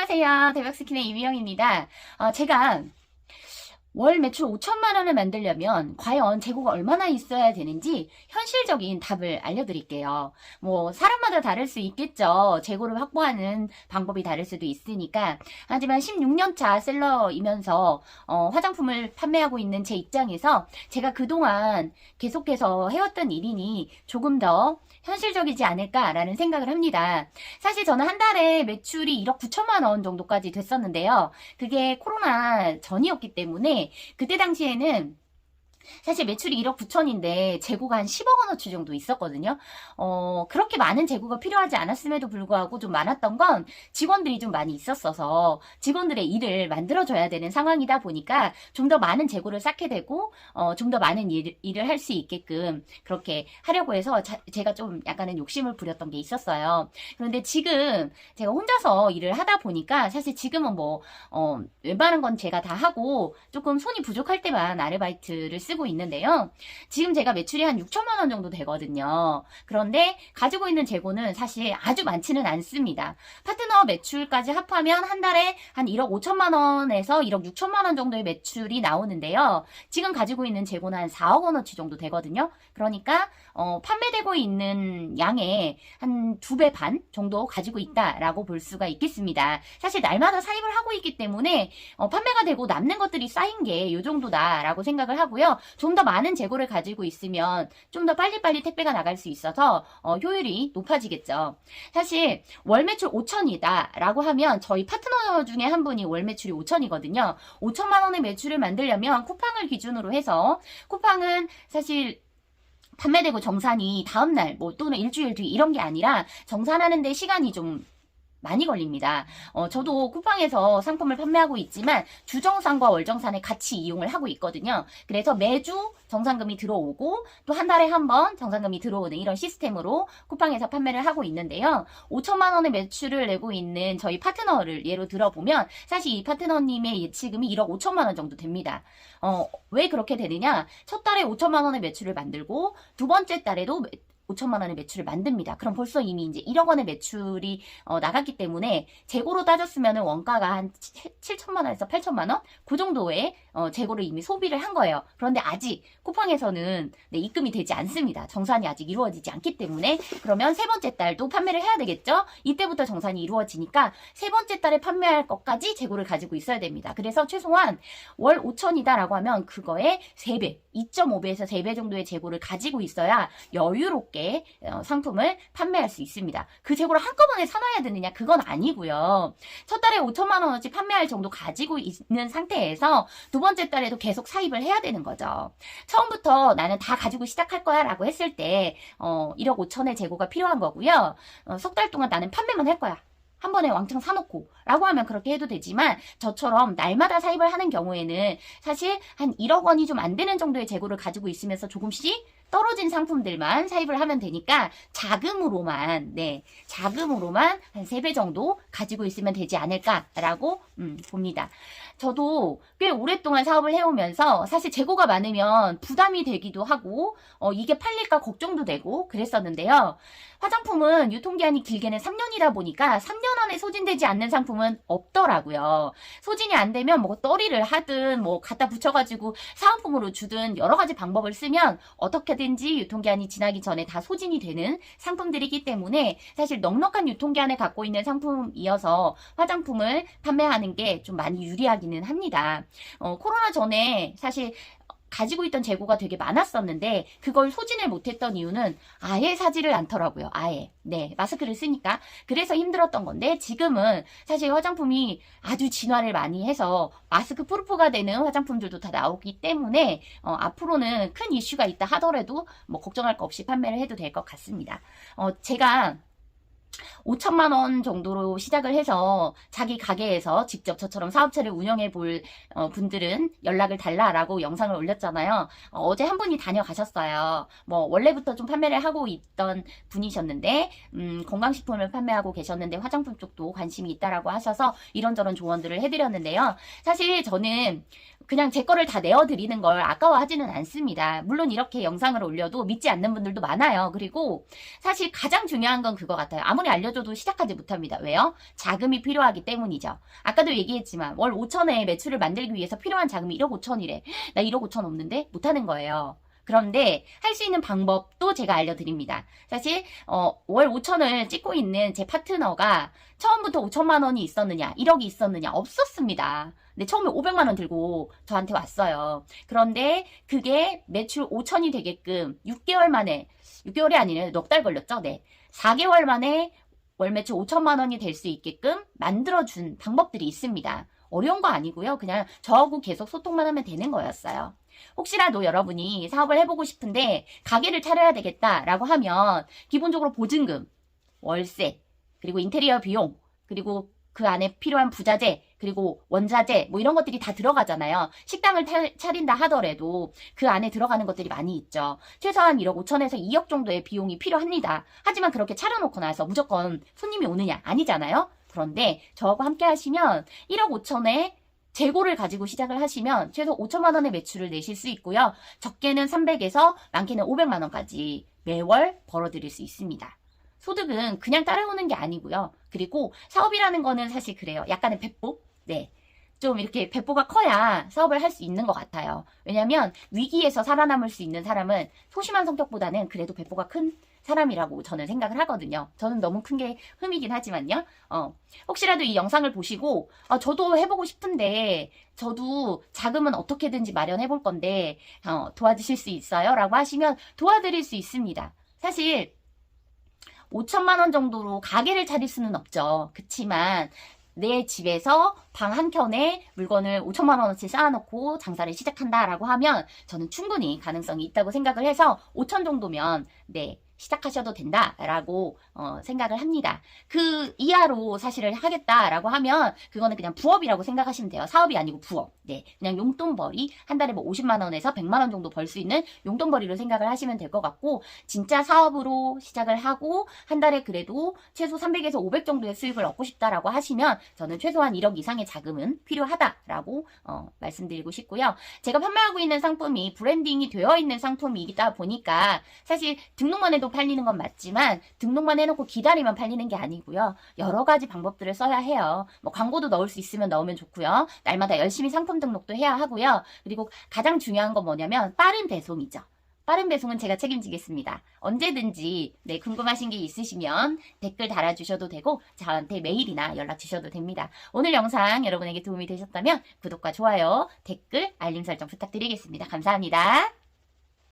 안녕하세요. 대박스킨의 이미영입니다. 제가 월 매출 5천만 원을 만들려면 과연 재고가 얼마나 있어야 되는지 현실적인 답을 알려드릴게요. 뭐 사람마다 다를 수 있겠죠. 재고를 확보하는 방법이 다를 수도 있으니까. 하지만 16년차 셀러이면서 화장품을 판매하고 있는 제 입장에서 제가 그동안 계속해서 해왔던 일이니 조금 더 현실적이지 않을까라는 생각을 합니다. 사실 저는 한 달에 매출이 1억 9천만 원 정도까지 됐었는데요. 그게 코로나 전이었기 때문에 그때 당시에는 사실 매출이 1억 9천인데 재고가 한 10억 원어치 정도 있었거든요. 그렇게 많은 재고가 필요하지 않았음에도 불구하고 좀 많았던 건 직원들이 좀 많이 있었어서 직원들의 일을 만들어줘야 되는 상황이다 보니까 좀 더 많은 재고를 쌓게 되고 좀 더 많은 일을 할 수 있게끔 그렇게 하려고 해서 제가 좀 약간은 욕심을 부렸던 게 있었어요. 그런데 지금 제가 혼자서 일을 하다 보니까 사실 지금은 뭐 웬만한 건 제가 다 하고 조금 손이 부족할 때만 아르바이트를 쓰고 있는데요. 지금 제가 매출이 한 6천만 원 정도 되거든요. 그런데 가지고 있는 재고는 사실 아주 많지는 않습니다. 파트너 매출까지 합하면 한 달에 한 1억 5천만 원에서 1억 6천만 원 정도의 매출이 나오는데요. 지금 가지고 있는 재고는 한 4억 원어치 정도 되거든요. 그러니까 판매되고 있는 양의 한 2배 반 정도 가지고 있다라고 볼 수가 있겠습니다. 사실 날마다 사입을 하고 있기 때문에 판매가 되고 남는 것들이 쌓인 게 이 정도다라고 생각을 하고요. 좀 더 많은 재고를 가지고 있으면 좀 더 빨리빨리 택배가 나갈 수 있어서 효율이 높아지겠죠. 사실 월 매출 5천이다 라고 하면 저희 파트너 중에 한 분이 월 매출이 5천이거든요. 5천만 원의 매출을 만들려면 쿠팡을 기준으로 해서 쿠팡은 사실 판매되고 정산이 다음날 뭐 또는 일주일 뒤 이런 게 아니라 정산하는데 시간이 좀 많이 걸립니다. 저도 쿠팡에서 상품을 판매하고 있지만 주정산과 월정산을 같이 이용을 하고 있거든요. 그래서 매주 정산금이 들어오고 또 한 달에 한 번 정산금이 들어오는 이런 시스템으로 쿠팡에서 판매를 하고 있는데요. 5천만 원의 매출을 내고 있는 저희 파트너를 예로 들어보면 사실 이 파트너님의 예치금이 1억 5천만 원 정도 됩니다. 왜 그렇게 되느냐? 첫 달에 5천만 원의 매출을 만들고 두 번째 달에도 5천만 원의 매출을 만듭니다. 그럼 벌써 이미 이제 1억 원의 매출이 나갔기 때문에 재고로 따졌으면 원가가 한 7천만 원에서 8천만 원? 그 정도의 재고를 이미 소비를 한 거예요. 그런데 아직 쿠팡에서는 입금이 되지 않습니다. 정산이 아직 이루어지지 않기 때문에 그러면 세 번째 달도 판매를 해야 되겠죠? 이때부터 정산이 이루어지니까 세 번째 달에 판매할 것까지 재고를 가지고 있어야 됩니다. 그래서 최소한 월 5천이다 라고 하면 그거의 3배, 2.5배에서 3배 정도의 재고를 가지고 있어야 여유롭게 상품을 판매할 수 있습니다. 그 재고를 한꺼번에 사놔야 되느냐? 그건 아니고요. 첫 달에 5천만 원어치 판매할 정도 가지고 있는 상태에서 두 번째 달에도 계속 사입을 해야 되는 거죠. 처음부터 나는 다 가지고 시작할 거야 라고 했을 때 1억 5천의 재고가 필요한 거고요. 석 달 동안 나는 판매만 할 거야. 한 번에 왕창 사놓고 라고 하면 그렇게 해도 되지만 저처럼 날마다 사입을 하는 경우에는 사실 한 1억 원이 좀 안 되는 정도의 재고를 가지고 있으면서 조금씩 떨어진 상품들만 사입을 하면 되니까 자금으로만 한 3배 정도 가지고 있으면 되지 않을까라고 봅니다. 저도 꽤 오랫동안 사업을 해오면서 사실 재고가 많으면 부담이 되기도 하고 이게 팔릴까 걱정도 되고 그랬었는데요. 화장품은 유통기한이 길게는 3년이다 보니까 3년 안에 소진되지 않는 상품은 없더라고요. 소진이 안 되면 뭐 떨이를 하든 뭐 갖다 붙여가지고 사은품으로 주든 여러 가지 방법을 쓰면 어떻게든지 유통기한이 지나기 전에 다 소진이 되는 상품들이기 때문에 사실 넉넉한 유통기한을 갖고 있는 상품이어서 화장품을 판매하는 게 좀 많이 유리하기는 합니다. 코로나 전에 사실 가지고 있던 재고가 되게 많았었는데 그걸 소진을 못했던 이유는 아예 사지를 않더라고요. 아예. 네, 마스크를 쓰니까. 그래서 힘들었던 건데 지금은 사실 화장품이 아주 진화를 많이 해서 마스크 프루프가 되는 화장품들도 다 나오기 때문에 앞으로는 큰 이슈가 있다 하더라도 뭐 걱정할 거 없이 판매를 해도 될 것 같습니다. 제가 5천만 원 정도로 시작을 해서 자기 가게에서 직접 저처럼 사업체를 운영해 볼 분들은 연락을 달라라고 영상을 올렸잖아요. 어제 한 분이 다녀가셨어요. 뭐 원래부터 좀 판매를 하고 있던 분이셨는데 건강식품을 판매하고 계셨는데 화장품 쪽도 관심이 있다라고 하셔서 이런저런 조언들을 해드렸는데요. 사실 저는 그냥 제 거를 다 내어드리는 걸 아까워하지는 않습니다. 물론 이렇게 영상을 올려도 믿지 않는 분들도 많아요. 그리고 사실 가장 중요한 건 그거 같아요. 아무리 알려줘도 시작하지 못합니다. 왜요? 자금이 필요하기 때문이죠. 아까도 얘기했지만 월 5천의 매출을 만들기 위해서 필요한 자금이 1억 5천이래. 나 1억 5천 없는데? 못하는 거예요. 그런데 할 수 있는 방법도 제가 알려드립니다. 사실 월 5천을 찍고 있는 제 파트너가 처음부터 5천만 원이 있었느냐, 1억이 있었느냐, 없었습니다. 근데 처음에 500만 원 들고 저한테 왔어요. 그런데 그게 매출 5천이 되게끔 6개월 만에, 6개월이 아니라 넉 달 걸렸죠? 네. 4개월 만에 월 매출 5천만 원이 될 수 있게끔 만들어준 방법들이 있습니다. 어려운 거 아니고요. 그냥 저하고 계속 소통만 하면 되는 거였어요. 혹시라도 여러분이 사업을 해보고 싶은데 가게를 차려야 되겠다라고 하면 기본적으로 보증금, 월세, 그리고 인테리어 비용, 그리고 그 안에 필요한 부자재, 그리고 원자재 뭐 이런 것들이 다 들어가잖아요. 식당을 차린다 하더라도 그 안에 들어가는 것들이 많이 있죠. 최소한 1억 5천에서 2억 정도의 비용이 필요합니다. 하지만 그렇게 차려놓고 나서 무조건 손님이 오느냐? 아니잖아요. 그런데 저하고 함께 하시면 1억 5천에 재고를 가지고 시작을 하시면 최소 5천만 원의 매출을 내실 수 있고요. 적게는 300에서 많게는 500만 원까지 매월 벌어들일 수 있습니다. 소득은 그냥 따라오는 게 아니고요. 그리고 사업이라는 거는 사실 그래요. 약간의 배포? 네. 좀 이렇게 배포가 커야 사업을 할 수 있는 것 같아요. 왜냐면 위기에서 살아남을 수 있는 사람은 소심한 성격보다는 그래도 배포가 큰 사람이라고 저는 생각을 하거든요. 저는 너무 큰 게 흠이긴 하지만요. 혹시라도 이 영상을 보시고 저도 해보고 싶은데 저도 자금은 어떻게든지 마련해 볼 건데 도와주실 수 있어요? 라고 하시면 도와드릴 수 있습니다. 사실 5천만 원 정도로 가게를 차릴 수는 없죠. 그치만 내 집에서 방 한켠에 물건을 5천만 원어치 쌓아놓고 장사를 시작한다라고 하면 저는 충분히 가능성이 있다고 생각을 해서 5천 정도면 네 시작하셔도 된다라고 생각을 합니다. 그 이하로 사실을 하겠다라고 하면 그거는 그냥 부업이라고 생각하시면 돼요. 사업이 아니고 부업. 네, 그냥 용돈벌이 한 달에 뭐 50만 원에서 100만 원 정도 벌 수 있는 용돈벌이로 생각을 하시면 될 것 같고 진짜 사업으로 시작을 하고 한 달에 그래도 최소 300에서 500 정도의 수익을 얻고 싶다라고 하시면 저는 최소한 1억 이상의 자금은 필요하다라고 말씀드리고 싶고요. 제가 판매하고 있는 상품이 브랜딩이 되어 있는 상품이다 보니까 사실 등록만 해도 팔리는 건 맞지만 등록만 해놓고 기다리면 팔리는 게 아니고요. 여러 가지 방법들을 써야 해요. 뭐 광고도 넣을 수 있으면 넣으면 좋고요. 날마다 열심히 상품 등록도 해야 하고요. 그리고 가장 중요한 건 뭐냐면 빠른 배송이죠. 빠른 배송은 제가 책임지겠습니다. 언제든지 네, 궁금하신 게 있으시면 댓글 달아주셔도 되고 저한테 메일이나 연락 주셔도 됩니다. 오늘 영상 여러분에게 도움이 되셨다면 구독과 좋아요, 댓글, 알림 설정 부탁드리겠습니다. 감사합니다.